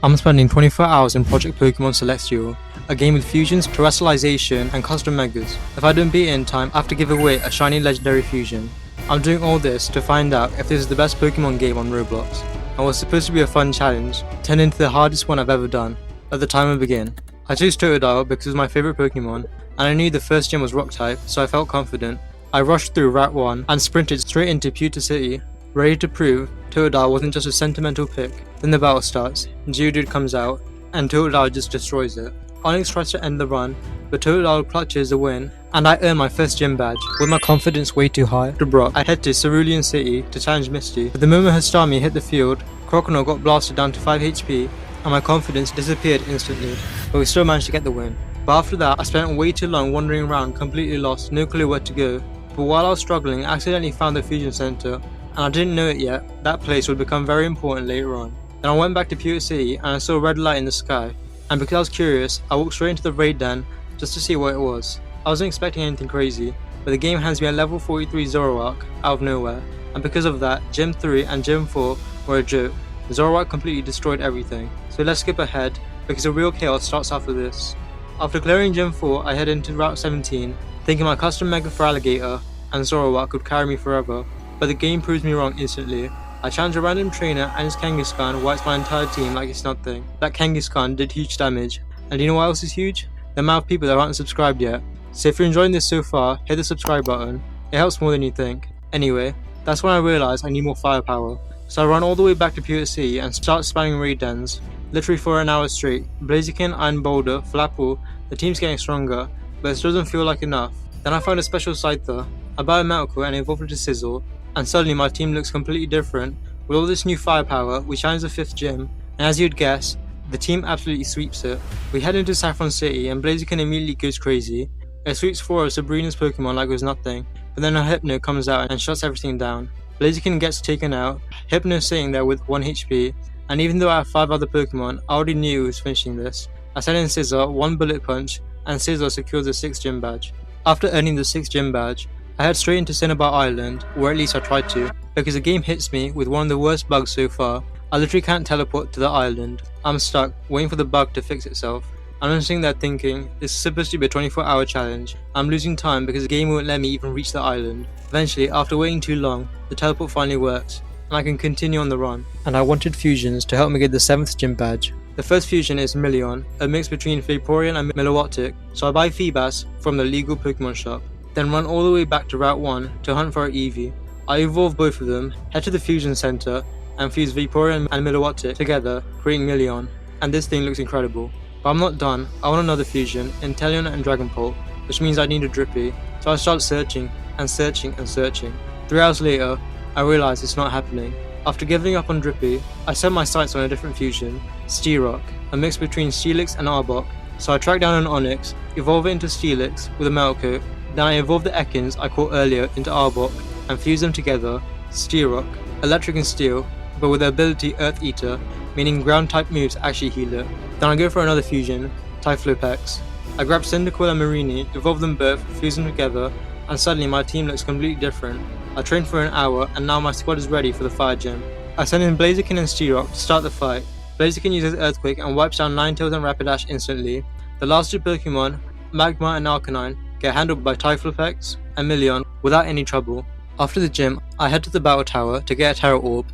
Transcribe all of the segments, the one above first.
I'm spending 24 hours in Project Pokémon Celestial, a game with fusions, terastallization, and custom megas. If I don't beat it in time, I have to give away a shiny legendary fusion. I'm doing all this to find out if this is the best Pokemon game on Roblox, and was supposed to be a fun challenge, turned into the hardest one I've ever done. At the time I began, I chose Totodile because it was my favourite Pokemon, and I knew the first gym was Rock type, so I felt confident. I rushed through Route 1 and sprinted straight into Pewter City, ready to prove Totodile wasn't just a sentimental pick. Then the battle starts, Geodude comes out, and Totodile just destroys it. Onix tries to end the run, but Totodile clutches a win, and I earn my first gym badge. With my confidence way too high, to Brock, I head to Cerulean City to challenge Misty. But the moment her Starmie hit the field, Croconaw got blasted down to 5 HP, and my confidence disappeared instantly, but we still managed to get the win. But after that, I spent way too long wandering around completely lost, no clue where to go. But while I was struggling, I accidentally found the Fusion Center, and I didn't know it yet, that place would become very important later on. Then I went back to Pewter City and I saw a red light in the sky, and because I was curious, I walked straight into the raid den just to see what it was. I wasn't expecting anything crazy, but the game hands me a level 43 Zoroark out of nowhere, and because of that, Gym 3 and Gym 4 were a joke. Zoroark completely destroyed everything, so let's skip ahead because the real chaos starts after this. After clearing Gym 4, I head into Route 17, thinking my custom Mega for Alligator and Zoroark could carry me forever, but the game proves me wrong instantly. I challenge a random trainer and his Kangaskhan wipes my entire team like it's nothing. That Kangaskhan did huge damage, and do you know what else is huge? The amount of people that aren't subscribed yet. So if you're enjoying this so far, hit the subscribe button, it helps more than you think. Anyway, that's when I realised I need more firepower, so I run all the way back to Pewter City and start spamming raid dens, literally for an hour straight. Blaziken, Iron Boulder, Flapple, the team's getting stronger, but it still doesn't feel like enough. Then I find a special Scyther, I buy a Metal Coat and evolve it to Sizzle, and suddenly my team looks completely different. With all this new firepower, we challenge the 5th gym, and as you'd guess, the team absolutely sweeps it. We head into Saffron City and Blaziken immediately goes crazy. It sweeps 4 of Sabrina's Pokemon like it was nothing, but then her Hypno comes out and shuts everything down. Blaziken gets taken out, Hypno sitting there with 1 HP, and even though I have 5 other Pokemon, I already knew it was finishing this. I send in Scizor, 1 Bullet Punch, and Scizor secures the 6th gym badge. After earning the 6th gym badge, I head straight into Cinnabar Island, or at least I tried to, because the game hits me with one of the worst bugs so far. I literally can't teleport to the island. I'm stuck, waiting for the bug to fix itself. I'm just sitting there thinking, this is supposed to be a 24-hour challenge. I'm losing time because the game won't let me even reach the island. Eventually, after waiting too long, the teleport finally works, and I can continue on the run. And I wanted fusions to help me get the 7th gym badge. The first fusion is Milion, a mix between Vaporeon and Milotic, so I buy Feebas from the legal Pokemon shop. Then run all the way back to Route 1 to hunt for an Eevee. I evolve both of them, head to the Fusion Center, and fuse Vaporeon and Milotic together, creating Milion, and this thing looks incredible. But I'm not done, I want another fusion, Inteleon and Dragonpult, which means I need a Drippy, so I start searching, and searching, and searching. 3 hours later, I realise it's not happening. After giving up on Drippy, I set my sights on a different fusion, Styrock, a mix between Steelix and Arbok, so I track down an Onix, evolve it into Steelix with a Metal Coat, then I evolve the Ekans I caught earlier into Arbok, and fuse them together, Styrock, Electric and Steel, but with the ability Earth Eater, meaning ground type moves actually heal it. Then I go for another fusion, Typhlopex. I grab Cyndaquil and Marini, evolve them both, fuse them together, and suddenly my team looks completely different. I trained for an hour and now my squad is ready for the fire gym. I send in Blaziken and Styrock to start the fight. Blaziken uses Earthquake and wipes down Ninetales and Rapidash instantly. The last 2 Pokemon, Magma and Arcanine, get handled by Typhlopex and Milion without any trouble. After the gym, I head to the Battle Tower to get a Terra Orb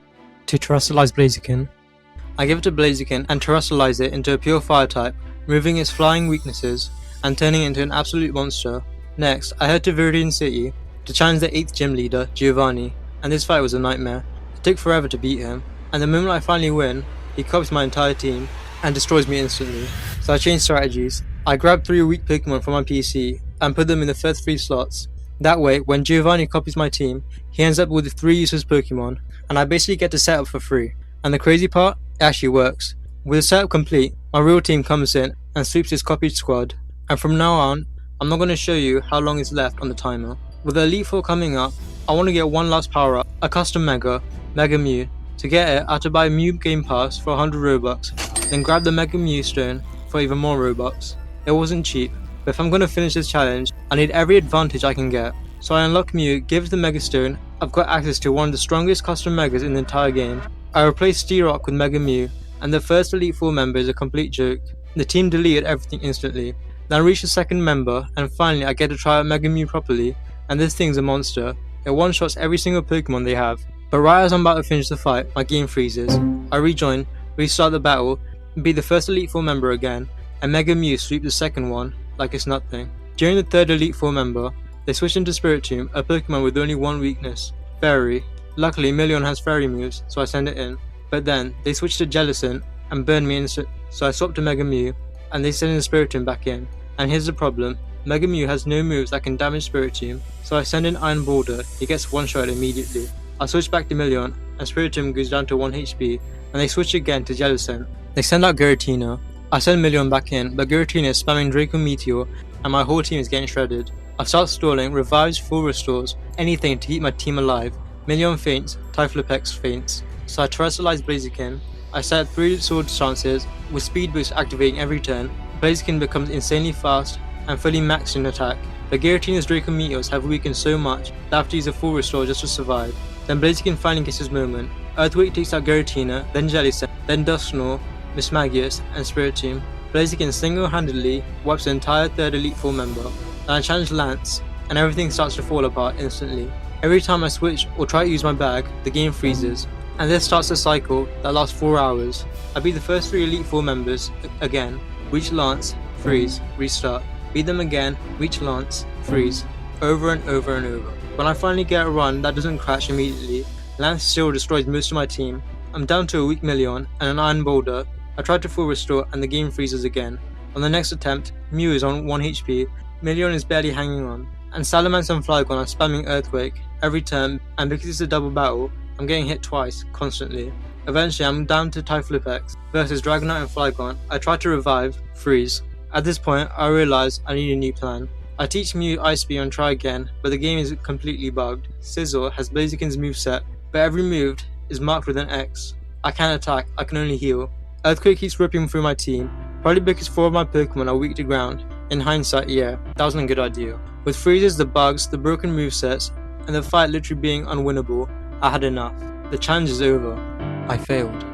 to Terastallize Blaziken. I give it to Blaziken and Terastallize it into a pure fire type, removing its flying weaknesses and turning it into an absolute monster. Next, I head to Viridian City to challenge the 8th gym leader, Giovanni, and this fight was a nightmare. It took forever to beat him, and the moment I finally win, he copies my entire team and destroys me instantly. So I changed strategies. I grabbed 3 weak Pokemon from my PC and put them in the first 3 slots. That way, when Giovanni copies my team, he ends up with 3 useless Pokemon, and I basically get to set up for free. And the crazy part, it actually works. With the setup complete, my real team comes in and sweeps his copied squad, and from now on, I'm not going to show you how long is left on the timer. With the Elite Four coming up, I want to get one last power up, a custom Mega Mew. To get it, I had to buy Mew Game Pass for 100 Robux, then grab the Mega Mew Stone for even more Robux. It wasn't cheap, but if I'm going to finish this challenge, I need every advantage I can get. So I unlock Mew, give it the Mega Stone, I've got access to one of the strongest custom Megas in the entire game. I replace Styrock with Mega Mew, and the first Elite Four member is a complete joke. The team deleted everything instantly. Then I reach the second member, and finally I get to try out Mega Mew properly, and this thing's a monster. It one-shots every single Pokemon they have. But right as I'm about to finish the fight, my game freezes. I rejoin, restart the battle, beat the first Elite Four member again, and Mega Mew sweep the second one like it's nothing. During the third Elite Four member, they switch into Spiritomb, a Pokemon with only one weakness, Fairy. Luckily, Milion has Fairy moves, so I send it in. But then, they switch to Jellicent and burn me instant, so I swap to Mega Mew, and they send in Spiritomb back in. And here's the problem, Mega Mew has no moves that can damage Spiritomb, so I send in Iron Boulder, he gets one-shot immediately. I switch back to Milion, and Spiritomb goes down to 1 HP, and they switch again to Jellicent. They send out Giratina. I send Milion back in, but Giratina is spamming Draco Meteor, and my whole team is getting shredded. I start stalling, revives, full restores, anything to keep my team alive. Milion faints, Typhlopex faints, so I Terastallize Blaziken. I set 3 sword chances, with speed boost activating every turn. Blaziken becomes insanely fast and fully maxed in attack, but Giratina's Draco Meteors have weakened so much that I have to use a full restore just to survive. Then Blaziken finally gets his moment. Earthquake takes out Giratina, then Jellicent, then Dusknoir, Mismagius, and Spiritomb. Blaziken single-handedly wipes the entire third Elite Four member. Then I challenge Lance, and everything starts to fall apart instantly. Every time I switch or try to use my bag, the game freezes, and this starts a cycle that lasts 4 hours. I beat the first 3 Elite Four members again, reach Lance, freeze, restart, beat them again, reach Lance, freeze, over and over and over. When I finally get a run that doesn't crash immediately, Lance still destroys most of my team. I'm down to a weak Milion and an Iron Boulder. I try to full restore and the game freezes again. On the next attempt, Mew is on 1 HP, Milion is barely hanging on, and Salamence and Flygon are spamming Earthquake every turn, and because it's a double battle, I'm getting hit twice, constantly. Eventually I'm down to Typhlopex versus Dragonite and Flygon. I try to revive, freeze. At this point I realise I need a new plan. I teach Mew Ice Beam and try again, but the game is completely bugged. Sizzle has Blaziken's moveset, but every move is marked with an X. I can't attack, I can only heal. Earthquake keeps ripping through my team, probably because 4 of my Pokemon are weak to ground. In hindsight, yeah, that wasn't a good idea. With freezes, the bugs, the broken movesets, and the fight literally being unwinnable, I had enough. The challenge is over. I failed.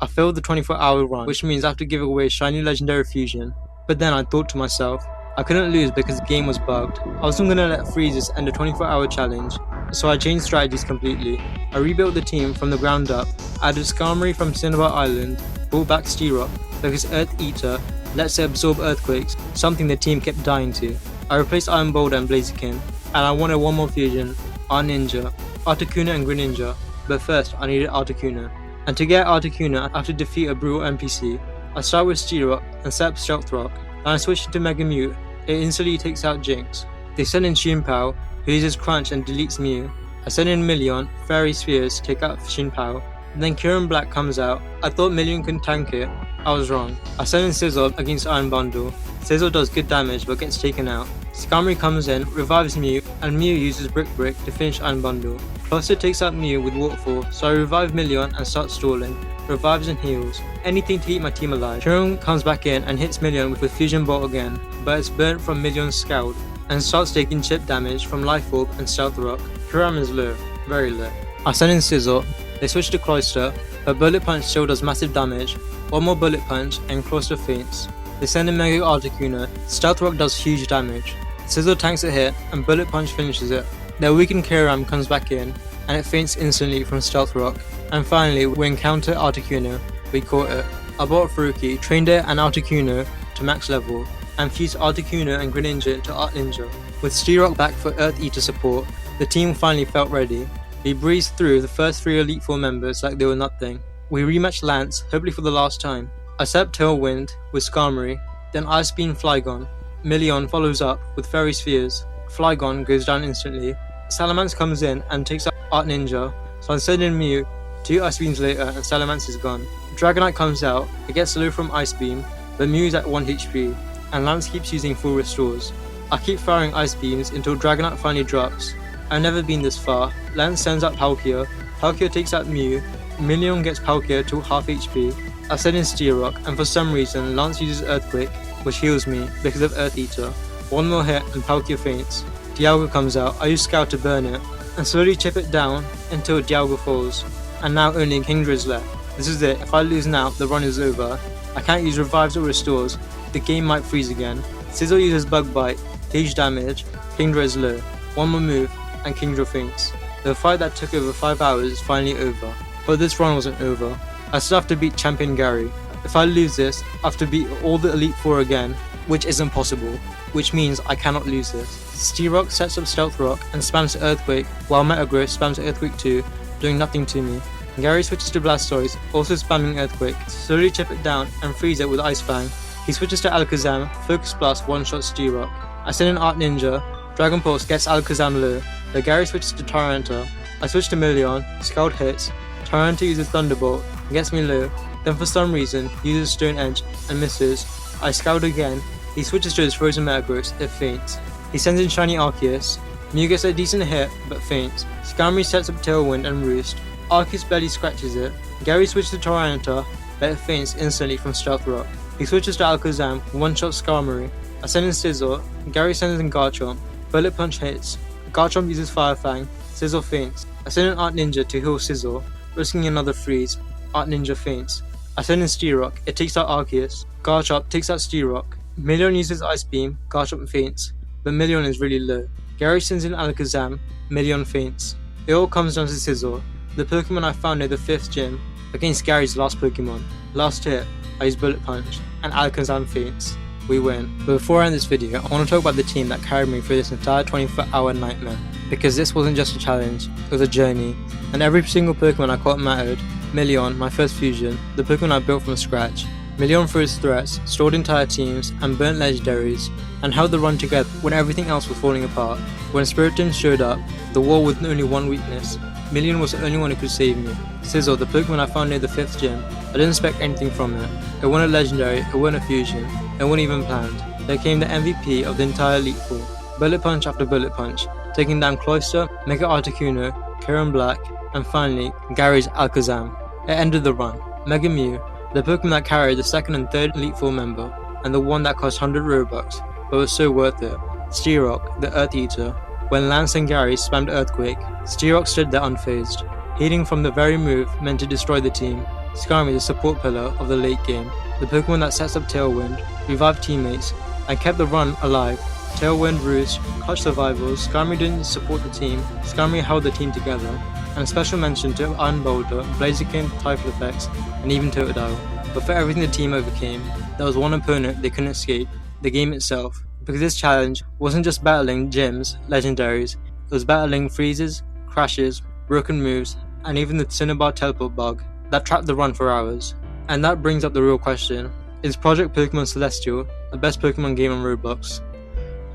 I failed the 24-hour run, which means I have to give away Shiny Legendary Fusion. But then I thought to myself, I couldn't lose because the game was bugged. I wasn't gonna let freezes end a 24-hour challenge, so I changed strategies completely. I rebuilt the team from the ground up, added Skarmory from Cinnabar Island, brought back Styrock because Earth Eater lets it absorb earthquakes, something the team kept dying to. I replaced Iron Boulder and Blaziken, and I wanted one more fusion, Art Ninja, Articuno and Greninja, but first I needed Articuno. And to get Articuno, I have to defeat a brutal NPC. I start with Styrock and set up Stealth Rock, then I switch into Mega Mew. It instantly takes out Jinx. They send in Xunpao, who uses Crunch and deletes Mew. I send in Milion, Fairy Spheres take out Xunpao. Then Kieran Black comes out. I thought Milion could tank it. I was wrong. I send in Sizzle against Iron Bundle. Sizzle does good damage but gets taken out. Skarmory comes in, revives Mew, and Mew uses Brick to finish Iron Bundle. Cluster takes out Mew with Waterfall, so I revive Milion and start stalling. Revives and heals. Anything to keep my team alive. Kieran comes back in and hits Milion with Fusion Bolt again, but it's burnt from Milion's Scald, and starts taking chip damage from Life Orb and Stealth Rock. Kieran is low, very low. I send in Sizzle, they switch to Cloyster, but Bullet Punch still does massive damage. One more Bullet Punch and Cloyster faints. They send in Mega Articuno, Stealth Rock does huge damage. Sizzle tanks a hit and Bullet Punch finishes it. Their weakened Kyurem comes back in and it faints instantly from Stealth Rock. And finally we encounter Articuno. We caught it. I bought Furuki, trained it and Articuno to max level, and fused Articuno and Greninja into Art Ninja. With Styrock back for Earth Eater support, the team finally felt ready. We breezed through the first 3 Elite Four members like they were nothing. We rematched Lance, hopefully for the last time. I set up Tailwind with Skarmory, then Ice Beam Flygon. Milion follows up with Fairy Spheres. Flygon goes down instantly. Salamence comes in and takes out Art Ninja, so I send in Mew. 2 Ice Beams later and Salamence is gone. Dragonite comes out, it gets low from Ice Beam, but Mew is at 1 HP, and Lance keeps using full restores. I keep firing Ice Beams until Dragonite finally drops. I've never been this far. Lance sends out Palkia, Palkia takes out Mew, Milion gets Palkia to half HP. I send in Styrock, and for some reason Lance uses Earthquake, which heals me because of Earth Eater. One more hit and Palkia faints. Dialga comes out, I use Scout to burn it, and slowly chip it down until Dialga falls. And now only Kingdra is left. This is it, if I lose now, the run is over. I can't use revives or restores, the game might freeze again. Sizzle uses Bug Bite, huge damage, Kingdra is low. One more move, and Kingdra faints. The fight that took over 5 hours is finally over. But this run wasn't over. I still have to beat Champion Gary. If I lose this, I have to beat all the Elite Four again, which isn't possible, which means I cannot lose this. Styrock sets up Stealth Rock and spams Earthquake, while Metagross spams Earthquake too, doing nothing to me. Gary switches to Blastoise, also spamming Earthquake, slowly chip it down and freeze it with Ice Fang. He switches to Alakazam, Focus Blast one-shot Styrock. I send in Art Ninja, Dragon Pulse gets Alakazam low, but Gary switches to Tyranitar. I switch to Milion, Scald hits, Tyranitar uses Thunderbolt, gets me low, then for some reason uses Stone Edge and misses. I Scald again, he switches to his Frozen Metagross, it faints. He sends in Shiny Arceus, Mew gets a decent hit but faints. Skarmory sets up Tailwind and Roost, Arceus barely scratches it. Gary switches to Tyranitar, but it faints instantly from Stealth Rock. He switches to Alakazam, one-shot Skarmory. I send in Sizzle, Gary sends in Garchomp, Bullet Punch hits, Garchomp uses Fire Fang, Sizzle faints. I send in Art Ninja to heal Sizzle, risking another freeze. Art Ninja faints. I send in Styrock, it takes out Arceus, Garchomp takes out Styrock. Milion uses Ice Beam, Garchomp faints, but Milion is really low. Gary sends in Alakazam, Milion faints. It all comes down to Sizzle, the Pokemon I found near the 5th gym, against Gary's last Pokemon. Last hit, I use Bullet Punch, and Alakazam faints. We win. But before I end this video, I want to talk about the team that carried me through this entire 24-hour nightmare. Because this wasn't just a challenge, it was a journey, and every single Pokemon I caught mattered. Milion, my first fusion, the Pokemon I built from scratch. Milion threw his threats, stalled entire teams, and burnt legendaries, and held the run together when everything else was falling apart. When Spiritomb showed up, the wall with only one weakness, Milion was the only one who could save me. Sizzle, the Pokemon I found near the 5th gym, I didn't expect anything from it. It wasn't a legendary, it wasn't a fusion, it wasn't even planned. There came the MVP of the entire Elite Four. Bullet Punch after Bullet Punch, taking down Cloyster, Mega Articuno, Kieran Black, and finally, Gary's Alakazam. It ended the run. Mega Mew, the Pokemon that carried the 2nd and 3rd Elite Four member, and the one that cost 100 Robux, but was so worth it. Styrock, the Earth Eater. When Lance and Gary spammed Earthquake, Styrock stood there unfazed, healing from the very move meant to destroy the team. Skarmory, the support pillar of the late game, the Pokemon that sets up Tailwind, revived teammates, and kept the run alive. Tailwind, Roost, clutch survivals, Skarmory didn't support the team, Skarmory held the team together, and special mention to Iron Boulder, Blaziken, Typhal Effects, and even Totodile. But for everything the team overcame, there was one opponent they couldn't escape, the game itself. Because this challenge wasn't just battling gyms, legendaries, it was battling freezes, crashes, broken moves, and even the Cinnabar teleport bug that trapped the run for hours. And that brings up the real question, is Project Pokémon Celestial the best Pokemon game on Roblox?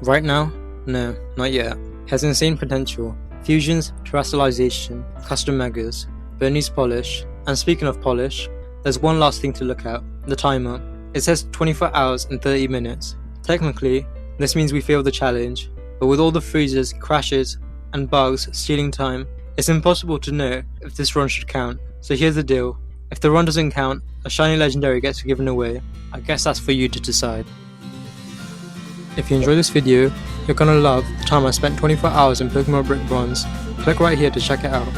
Right now? No, not yet. It has insane potential. Fusions, Terastallization, custom megas, Bernie's polish, and speaking of polish, there's one last thing to look at, the timer. It says 24 hours and 30 minutes. Technically, this means we failed the challenge, but with all the freezes, crashes, and bugs stealing time, it's impossible to know if this run should count. So here's the deal, if the run doesn't count, a shiny legendary gets given away. I guess that's for you to decide. If you enjoyed this video, you're gonna love the time I spent 24 hours in Pokemon Brick Bronze. Click right here to check it out.